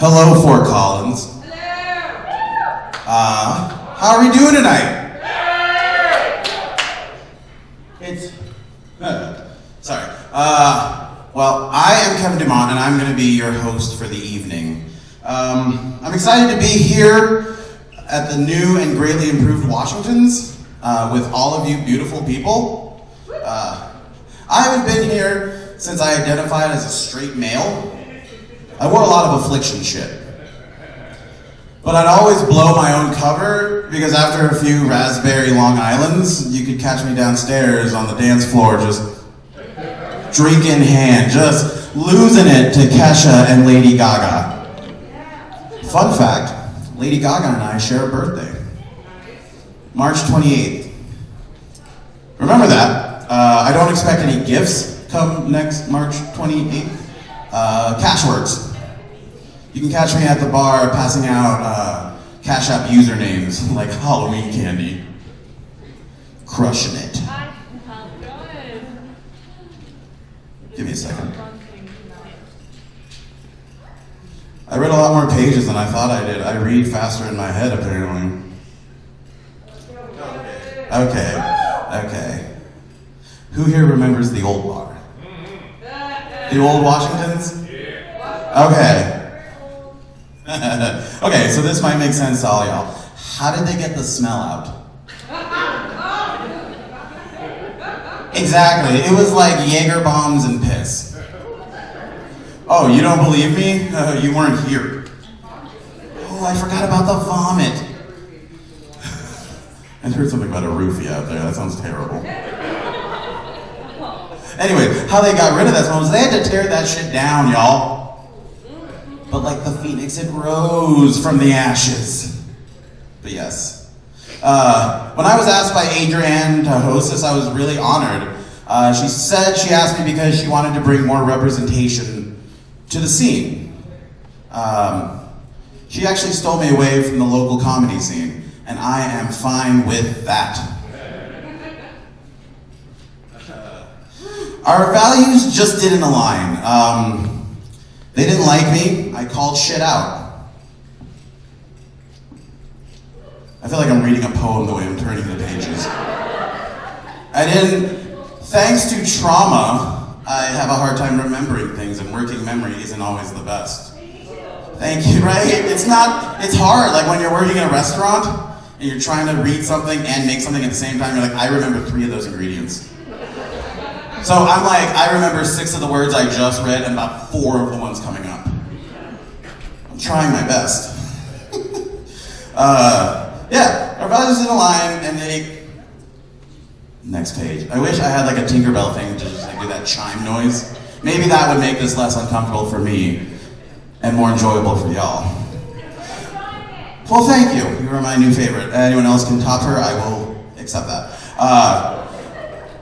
Hello, Fort Collins. How are we doing tonight? It's sorry. Well, I am Kevin Dumont, and I'm going to be your host for the evening. I'm excited to be here at the new and greatly improved Washington's with all of you beautiful people. I haven't been here since I identified as a straight male. I wore a lot of affliction shit. But I'd always blow my own cover because after a few raspberry Long Islands, you could catch me downstairs on the dance floor just drink in hand, just losing it to Kesha and Lady Gaga. Fun fact, Lady Gaga and I share a birthday. March 28th. Remember that. I don't expect any gifts come next March 28th. Cash works. You can catch me at the bar passing out Cash App usernames like Halloween candy. Crushing it. Give me a second. I read a lot more pages than I thought I did. I read faster in my head, apparently. Okay. Who here remembers the old bar? The old Washington's? Okay. Okay, so this might make sense to all y'all. How did they get the smell out? Exactly, it was like Jaeger bombs and piss. Oh, you don't believe me? You weren't here. Oh, I forgot about the vomit. I heard something about a roofie out there. That sounds terrible. Anyway, how they got rid of that smell was they had to tear that shit down, y'all. But like the phoenix, it rose from the ashes. But yes. When I was asked by Adrienne to host this, I was really honored. She said she asked me because she wanted to bring more representation to the scene. She actually stole me away from the local comedy scene, and I am fine with that. Our values just didn't align. They didn't like me. I called shit out. I feel like I'm reading a poem the way I'm turning the pages. Thanks to trauma, I have a hard time remembering things, and working memory isn't always the best. Thank you, right? It's hard, like when you're working in a restaurant, and you're trying to read something and make something at the same time, you're like, I remember 3 of those ingredients. So I'm like, I remember 6 of the words I just read and about 4 of the ones coming up. I'm trying my best. Yeah, our values didn't align, and next page. I wish I had like a Tinkerbell thing to just like do that chime noise. Maybe that would make this less uncomfortable for me and more enjoyable for y'all. Well, thank you. You are my new favorite. Anyone else can top her, I will accept that.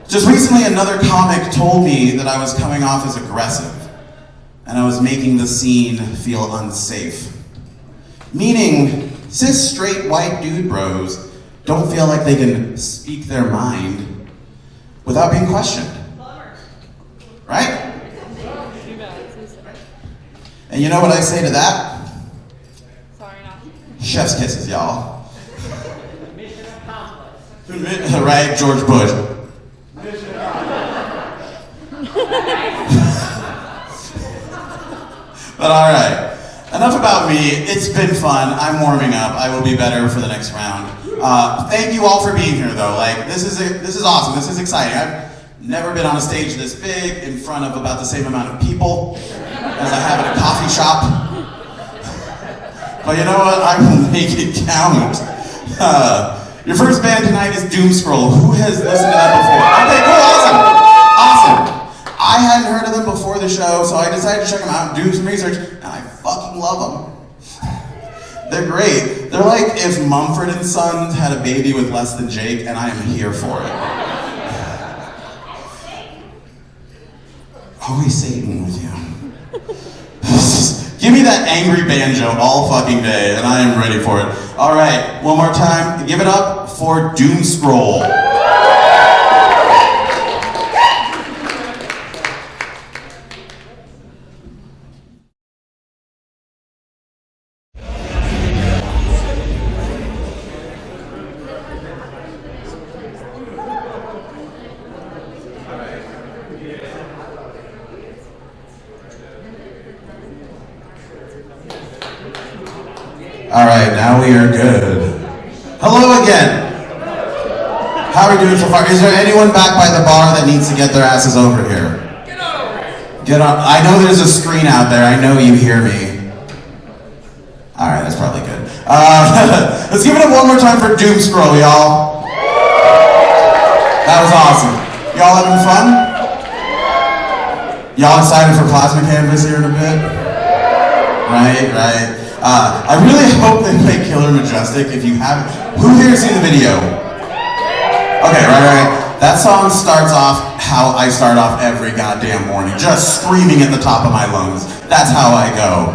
Just recently, another comic told me that I was coming off as aggressive, and I was making the scene feel unsafe. Meaning, cis straight white dude bros don't feel like they can speak their mind without being questioned. Right? And you know what I say to that? Sorry, not. Chef's kisses, y'all. Right, George Bush. But alright, enough about me. It's been fun. I'm warming up. I will be better for the next round. Thank you all for being here though. Like, this is awesome. This is exciting. I've never been on a stage this big in front of about the same amount of people as I have at a coffee shop. But you know what? I will make it count. Your first band tonight is Doomscroll. Who has listened to that before? Okay, cool, awesome. I hadn't heard of them before the show, so I decided to check them out and do some research, and I fucking love them. They're great. They're like if Mumford & Sons had a baby with less than Jake, and I am here for it. Always Satan with you. Give me that angry banjo all fucking day, and I am ready for it. All right, one more time. Give it up for Doomscroll. right, now we are good. Hello again. How are we doing so far? Is there anyone back by the bar that needs to get their asses over here? Get over here. Get on. I know there's a screen out there. I know you hear me. All right, that's probably good. Let's give it up one more time for Doomscroll, y'all. That was awesome. Y'all having fun? Y'all excited for Plasma Canvas here in a bit? Right. I really hope they play Killer Majestic. If you haven't, who here has seen the video? Okay, right. That song starts off how I start off every goddamn morning, just screaming at the top of my lungs. That's how I go.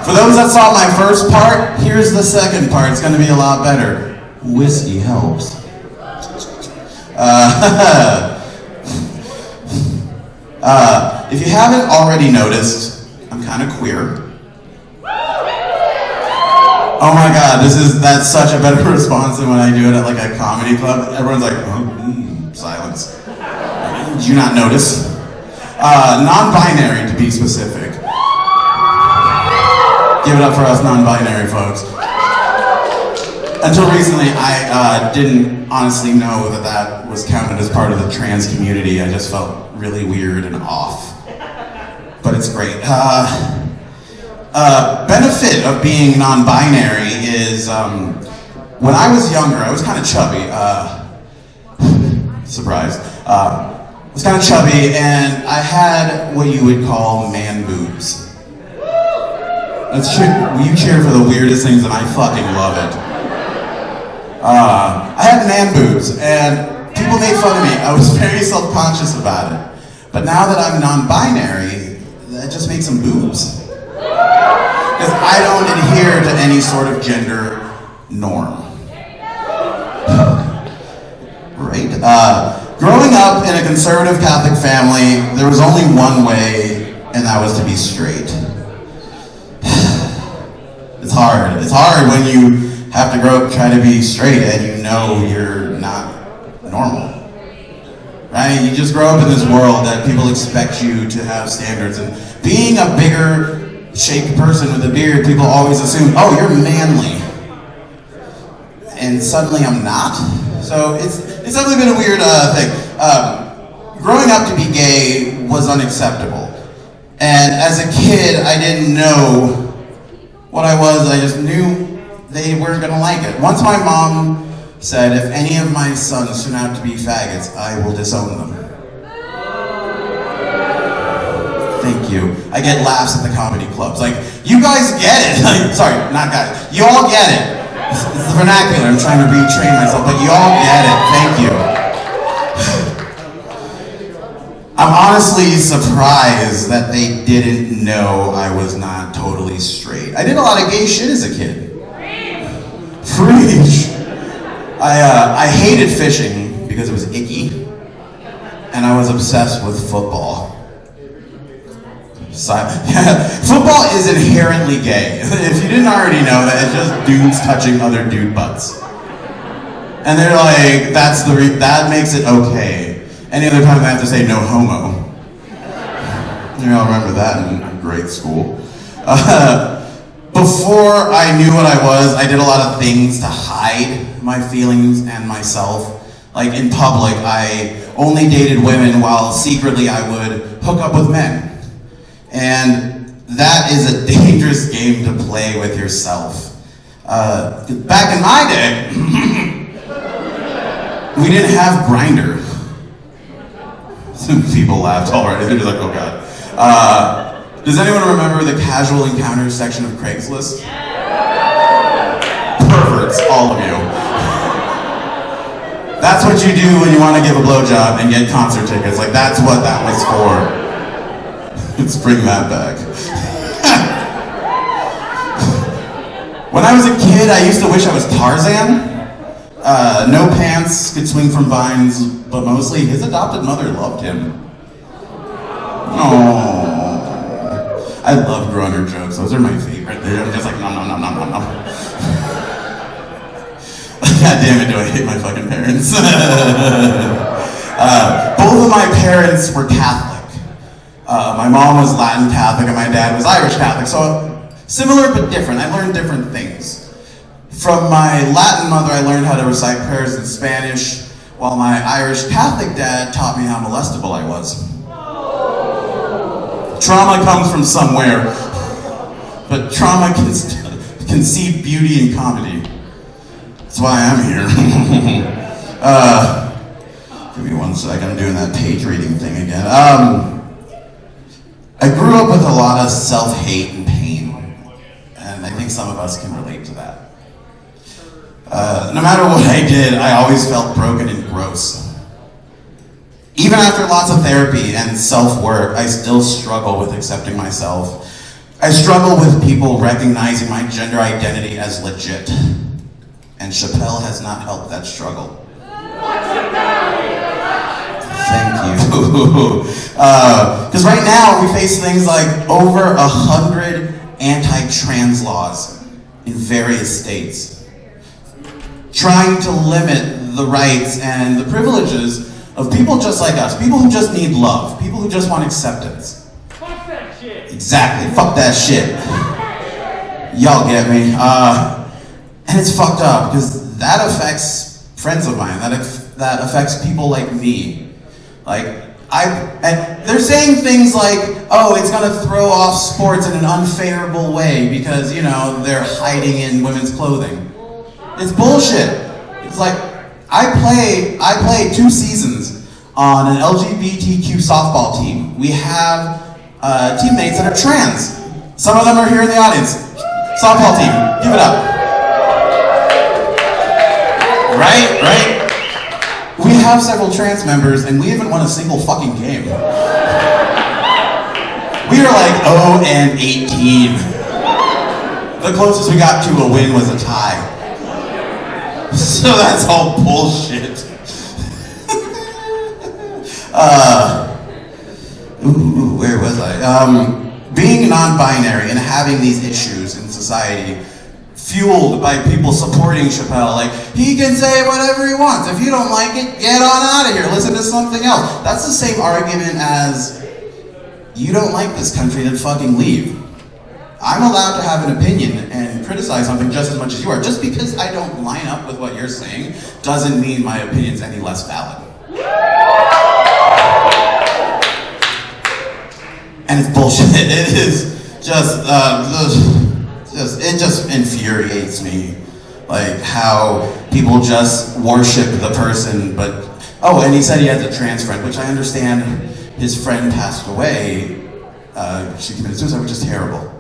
For those that saw my first part, here's the second part. It's gonna be a lot better. Whiskey helps. If you haven't already noticed, I'm kind of queer. Oh my god, that's such a better response than when I do it at like a comedy club. Everyone's like, silence. Did you not notice? Non-binary to be specific. Give it up for us non-binary folks. Until recently, I didn't honestly know that was counted as part of the trans community. I just felt really weird and off. But it's great. Benefit of being non-binary is, when I was younger, I was kind of chubby. Surprise. I was kind of chubby, and I had what you would call man boobs. You cheer for the weirdest things, and I fucking love it. I had man boobs, and people made fun of me. I was very self-conscious about it. But now that I'm non-binary, that just makes them boobs. Because I don't adhere to any sort of gender norm. Right? Growing up in a conservative Catholic family, there was only one way, and that was to be straight. It's hard. It's hard when you have to grow up trying to be straight and you know you're not normal. Right? You just grow up in this world that people expect you to have standards, and being a bigger shaped person with a beard, people always assume, oh, you're manly. And suddenly I'm not. So it's definitely been a weird thing. Growing up to be gay was unacceptable. And as a kid, I didn't know what I was. I just knew they weren't gonna like it. Once my mom said, if any of my sons turn out to be faggots, I will disown them. Thank you. I get laughs at the comedy clubs. Like, you guys get it. Like, sorry, not guys. You all get it. It's the vernacular. I'm trying to retrain myself, but you all get it. Thank you. I'm honestly surprised that they didn't know I was not totally straight. I did a lot of gay shit as a kid. Preach. I hated fishing because it was icky, and I was obsessed with football. Football is inherently gay. If you didn't already know that, it's just dudes touching other dude butts. And they're like, that makes it okay. Any other time they have to say no homo. You all remember that in grade school. Before I knew what I was, I did a lot of things to hide my feelings and myself. Like in public, I only dated women while secretly I would hook up with men. And that is a dangerous game to play with yourself. Back in my day, we didn't have Grindr. Some people laughed already. They're just like, oh god. Does anyone remember the casual encounters section of Craigslist? Perverts, all of you. That's what you do when you want to give a blowjob and get concert tickets. Like, that's what that was for. Let's bring that back. When I was a kid, I used to wish I was Tarzan. No pants, could swing from vines, but mostly his adopted mother loved him. Oh, I love Gruner jokes. Those are my favorite. I'm just like, nom. God damn it, do I hate my fucking parents. Both of my parents were Catholic. My mom was Latin Catholic and my dad was Irish Catholic. So Similar but different. I learned different things. From my Latin mother, I learned how to recite prayers in Spanish, while my Irish Catholic dad taught me how molestable I was. Trauma comes from somewhere, but trauma can see beauty in comedy. That's why I'm here. Give me 1 second, I'm doing that page reading thing again. I grew up with a lot of self-hate and pain, and I think some of us can relate to that. No matter what I did, I always felt broken and gross. Even after lots of therapy and self-work, I still struggle with accepting myself. I struggle with people recognizing my gender identity as legit. And Chappelle has not helped that struggle. Thank you. Because right now we face things like over 100 anti-trans laws in various states, trying to limit the rights and the privileges of people just like us, people who just need love, people who just want acceptance. Fuck that shit. Exactly, fuck that shit. Y'all get me. And it's fucked up because that affects friends of mine, that affects people like me. And they're saying things like, oh, it's gonna throw off sports in an unfavorable way because, they're hiding in women's clothing. It's bullshit. It's like, I played 2 seasons on an LGBTQ softball team. We have teammates that are trans. Some of them are here in the audience. Softball team, give it up. Right? We have several trans members and we haven't won a single fucking game. We are like 0-18. The closest we got to a win was a tie. So that's all bullshit. Where was I? Being non-binary and having these issues in society, fueled by people supporting Chappelle, like, he can say whatever he wants. If you don't like it, get on out of here. Listen to something else. That's the same argument as, you don't like this country, then fucking leave. I'm allowed to have an opinion and criticize something just as much as you are. Just because I don't line up with what you're saying doesn't mean my opinion's any less valid. And it's bullshit. It is just, it just infuriates me. Like how people just worship the person, but, oh, and he said he has a trans friend, which I understand his friend passed away. She committed suicide, which is terrible.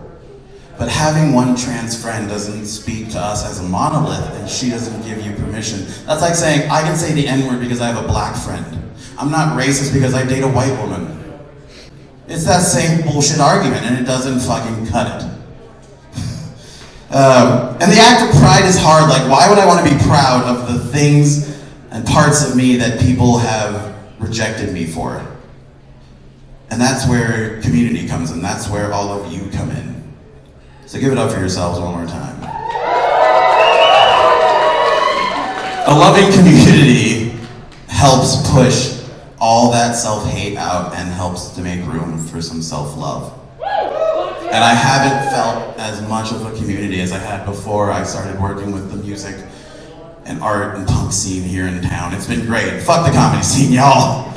But having one trans friend doesn't speak to us as a monolith, and she doesn't give you permission. That's like saying, I can say the N-word because I have a black friend. I'm not racist because I date a white woman. It's that same bullshit argument, and it doesn't fucking cut it. And the act of pride is hard. Like, why would I want to be proud of the things and parts of me that people have rejected me for? And that's where community comes in. That's where all of you come in. So give it up for yourselves one more time. A loving community helps push all that self-hate out and helps to make room for some self-love. And I haven't felt as much of a community as I had before I started working with the music and art and punk scene here in town. It's been great. Fuck the comedy scene, y'all.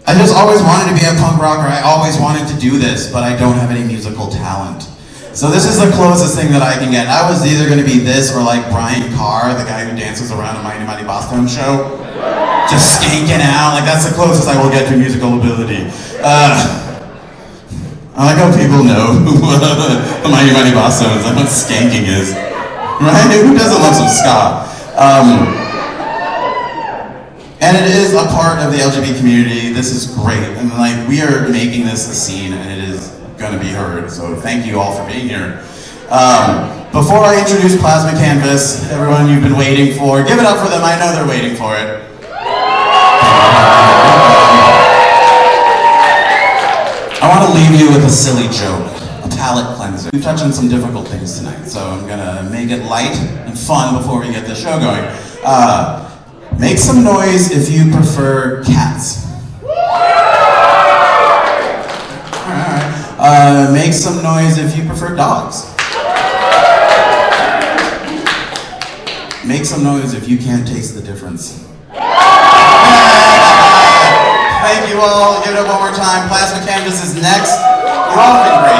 I just always wanted to be a punk rocker. I always wanted to do this, but I don't have any musical talent. So this is the closest thing that I can get. I was either going to be this or like Brian Carr, the guy who dances around a Mighty Mighty Boston show. Just skanking out, like that's the closest I will get to musical ability. I like how people know who the Mighty Mighty Boston is, like what skanking is. Right? Who doesn't love some ska? And it is a part of the LGBT community. This is great. And like we are making this a scene and it is gonna be heard. So thank you all for being here. Before I introduce Plasma Canvas, everyone you've been waiting for, give it up for them. I know they're waiting for it. I want to leave you with a silly joke, a palate cleanser. We've touched on some difficult things tonight, so I'm gonna make it light and fun before we get the show going. Make some noise if you prefer cats. Make some noise if you prefer dogs. Make some noise if you can't taste the difference. Thank you all. Give it up one more time. Plasma Canvas is next. You've all been great.